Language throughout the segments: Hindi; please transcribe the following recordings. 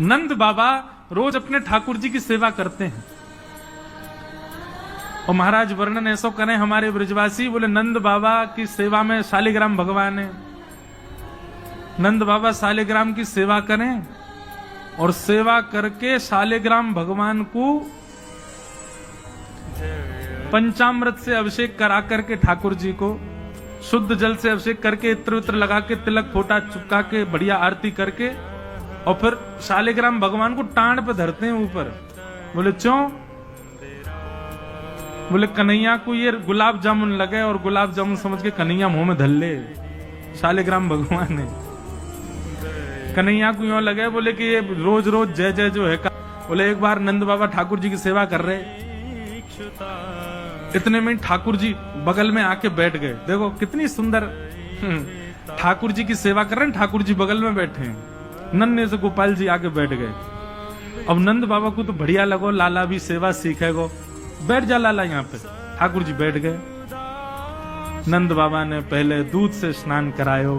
नंद बाबा रोज अपने ठाकुर जी की सेवा करते हैं। और महाराज वर्णन ऐसा करें हमारे ब्रजवासी, बोले नंद बाबा की सेवा में शालिग्राम भगवान है। नंद बाबा शालिग्राम की सेवा करें और सेवा करके शालिग्राम भगवान को पंचामृत से अभिषेक करा करके ठाकुर जी को शुद्ध जल से अभिषेक करके इत्र वित्र लगा के तिलक फोटा चुपका के बढ़िया आरती करके और फिर शालिग्राम भगवान को टांड पे धरते हैं ऊपर। बोले क्यों? बोले कन्हैया को ये गुलाब जामुन लगे और गुलाब जामुन समझ के कन्हैया मुंह में धर ले। शालिग्राम भगवान ने कन्हैया को यूं लगे बोले कि ये रोज रोज जय जय जो है बोले एक बार नंद बाबा ठाकुर जी की सेवा कर रहे, इतने में ठाकुर जी बगल में आके बैठ गए। देखो कितनी सुंदर ठाकुर जी की सेवा कर रहे हैं, ठाकुर जी बगल में बैठे हैं, नन्हे से गोपाल जी आके बैठ गए। अब नंद बाबा को तो बढ़िया लगो, लाला भी सेवा सीखेगो, बैठ जा लाला यहाँ पे। ठाकुर जी बैठ गए। नंद बाबा ने पहले दूध से स्नान करायो,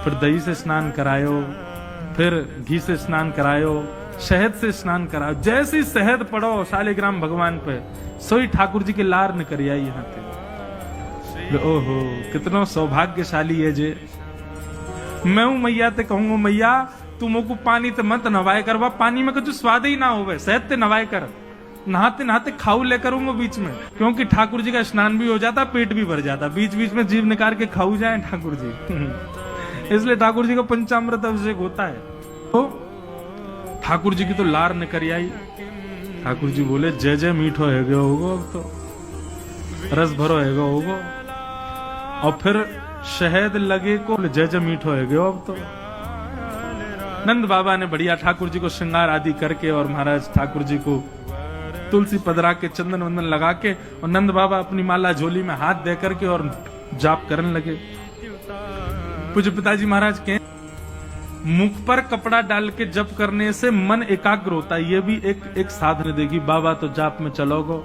फिर दही से स्नान करायो, फिर घी से स्नान करायो, शहद से स्नान करायो। जैसे ही शहद पड़ो शालिग्राम भगवान पे, सोई ठाकुर जी के लार निकल आई यहाँ पे। ओहो कितना सौभाग्यशाली है जे। मैं हूं मैया ते कहूंगा मैया तू मोको पानी ते मत नवाए कर, वह पानी में कुछ स्वाद ही ना होवे, शहद ते नवाए कर। नहाते नहाते खाऊ ले करूंगा बीच में, क्योंकि ठाकुर जी का स्नान भी हो जाता, पेट भी भर जाता, बीच बीच में जीव निकाल के खाऊ जाए ठाकुर जी। इसलिए ठाकुर जी का पंचामृत अभिषेक होता है। तो ठाकुर जी की तो लार निकल आई। ठाकुर जी बोले जय जय मीठो है गयो होगो, अब तो रस भरो है गयो होगो। और फिर शहद लगे को जय जय मीठो है गयो अब तो। नंद बाबा ने बढ़िया ठाकुर जी को श्रृंगार आदि करके और महाराज ठाकुर जी को तुलसी पदरा के चंदन वंदन लगा के और नंद बाबा अपनी माला झोली में हाथ दे करके और जाप करने लगे। पूज्य पिताजी महाराज के मुख पर कपड़ा डाल के जप करने से मन एकाग्र होता है, ये भी एक साधन देगी। बाबा तो जाप में चलोगो।